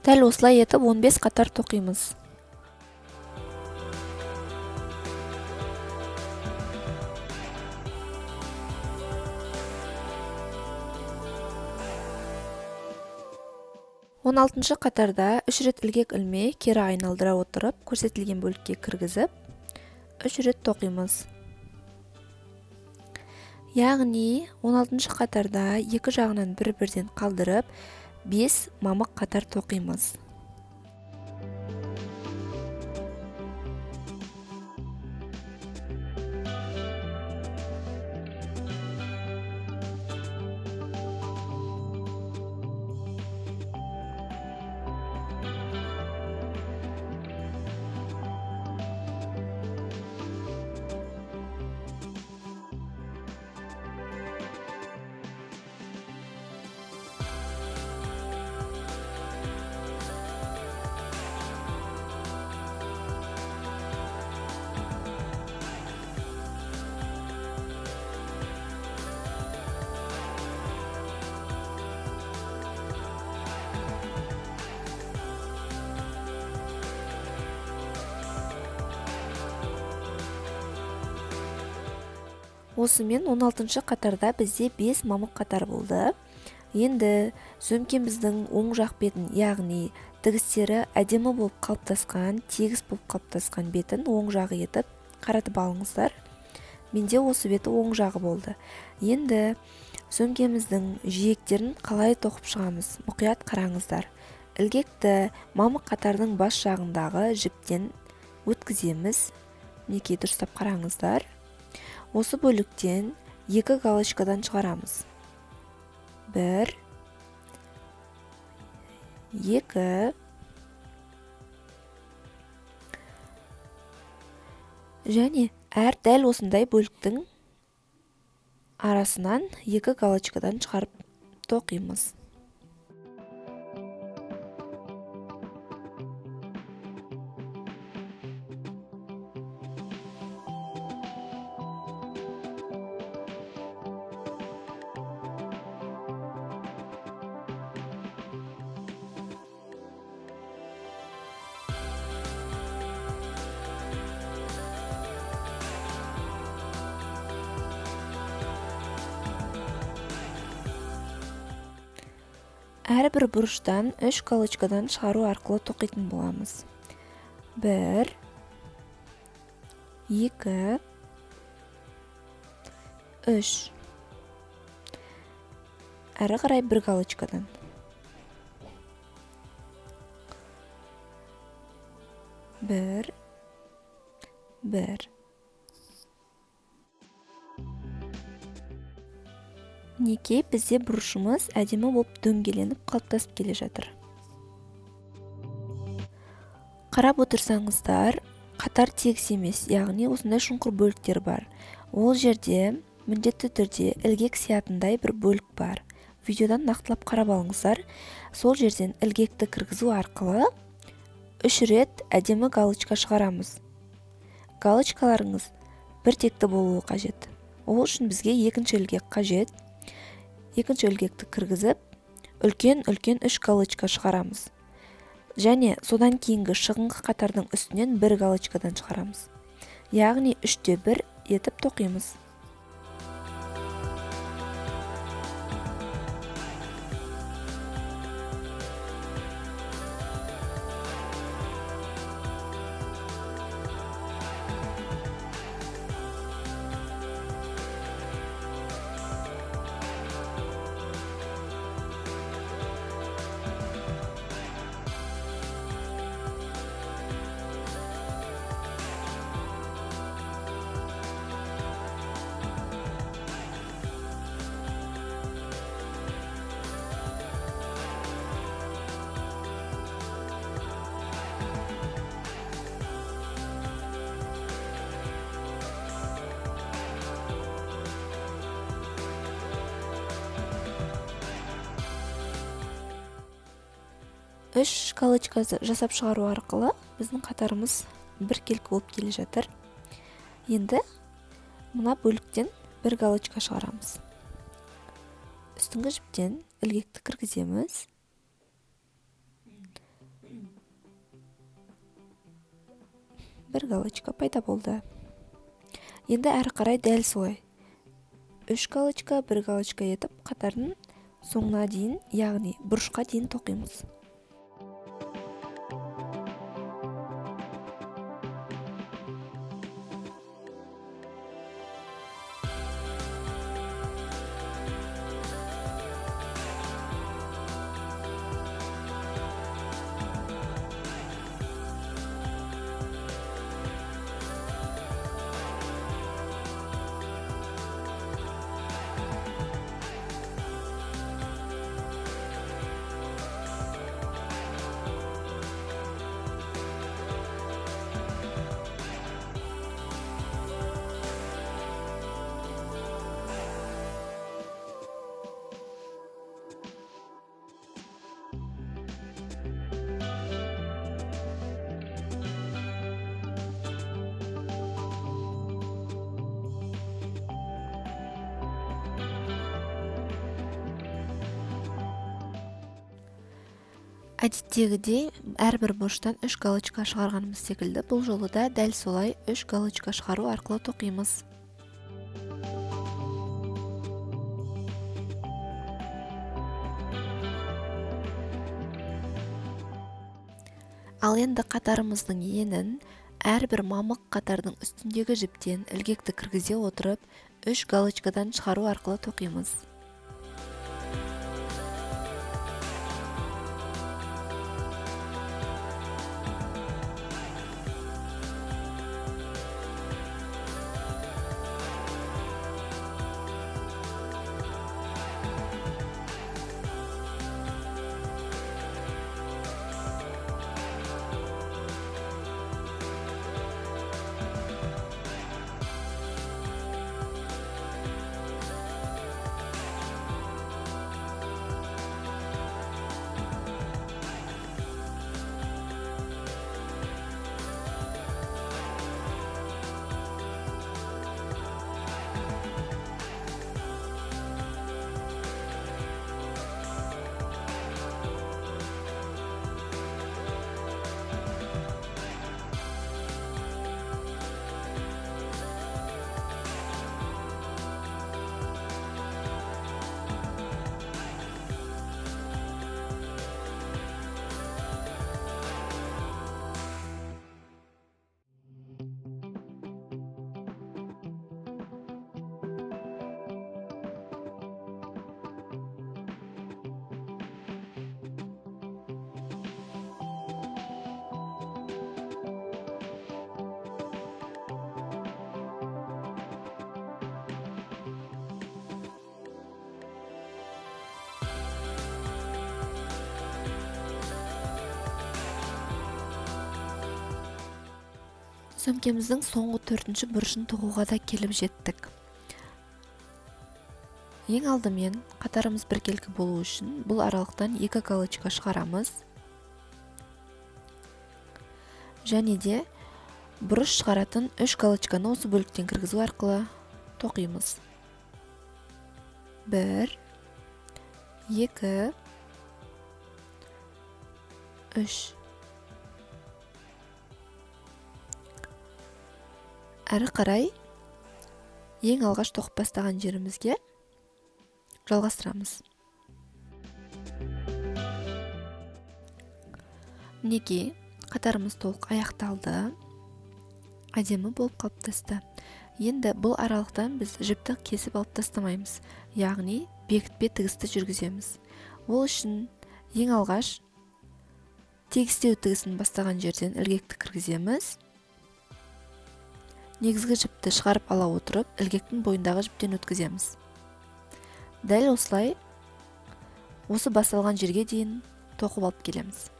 Дәл осылай етіп 15 қатар тоқимыз. Он алтыншы қатарда 3 рет ілгек ілмей кері айналдыра отырып көрсетілген бөлікке кіргізіп 3 рет тоқимыз. Яғни 16-шы қатарда екі жағынан бір-бірден қалдырып 5 мамық қатар тоқимыз. Осымен 16-шы қатарда бізде 5 мамық қатар болды. Енді сөмкеміздің оң жақ бетін, яғни тігістері әдемі болып қалыптасқан, тегіс болып қалыптасқан бетін оң жағы етіп қаратып алыңыздар. Менде осы беті оң жағы болды. Енді сөмкеміздің жиектерін қалай тоқып шығамыз? Мұқият қараңыздар. Ілгекті мамық қатардың бас жағындағы жіптен өткіземіз. Мінекей дұрыстап қараңыздар. Осы бөліктен 2 галочкадан шығарамыз. 1, 2, және әр дәл осындай бөліктің арасынан 2 галочкадан шығарып тоқимыз. Әрбір бұрыштан 3 галочкадан шығару арқылы тоқитын боламыз. 1, 2, 3. Әрі қарай 1 галочкадан. 1, 1. Мінекей бізде бұрышымыз әдемі болып дөңгеленіп қалыптасып келе жатыр. Қарап отырсаңыздар, қатар тегіс емес, яғни осындай шұңқыр бөліктер бар. Ол жерде міндетті түрде ілгек сиятындай бір бөлік бар. Видеодан нақтылап қарап алыңыздар. Сол жерден ілгекті кіргізу арқылы 3 рет әдемі галочка шығарамыз. Галочкаларыңыз бір текті болуы қажет. Ол үшін бізге екінші ілгек қажет. Екінші ілгекті кіргізіп, үлкен 3 галочка шығарамыз. Және содан кейінгі шығыңқы қатардың үстінен 1 галочкадан шығарамыз. Яғни 3-те 1 етіп тоқимыз. Үш галочка жасап шығару арқылы біздің қатарымыз біркелкі болып келе жатыр. Енді мына бөліктен 1 галочка шығарамыз. Үстіңгі жіптен ілгекті кіргіземіз. бір галочка пайда болды. Енді әрі қарай дәл солай 3 галочка, 1 галочка етіп қатардың соңына дейін, яғни бұрышқа дейін тоқимыз. Әдеттегідей әрбір бұрыштан 3 галочка шығарғанымыз секілді, бұл жолы да дәл солай 3 галочка шығару арқылы тоқимыз. Ал енді қатарымыздың енін әрбір мамық қатардың үстіндегі жіптен ілгекті кіргізе отырып 3 галочкадан шығару арқылы тоқимыз. Сөмкеміздің соңғы 4-ші бұрышын тоқуға да келіп жеттік. Ең алдымен қатарымыз біркелкі болу үшін бұл аралықтан 2 галочка шығарамыз. Және де бұрыш шығаратын 3 галочканы осы бөліктен кіргізу арқылы тоқимыз. 1, 2, 3. Әрі қарай ең алғаш тоқып бастаған жерімізге жалғастырамыз. Мінекей, қатарымыз толық аяқталды. Әдемі болып қалыптасты. Енді бұл аралықтан біз жіпті кесіп алып тастамаймыз, яғни бекітпе тігісті жүргіземіз. Ол үшін ең алғаш тегістеу тігісін бастаған жерден ілгекті кіргіземіз. Негізгі жіпті шығарып ала отырып, ілгектің бойындағы жіптен өткіземіз. Дәл осылай осы басталған жерге дейін тоқып алып келеміз.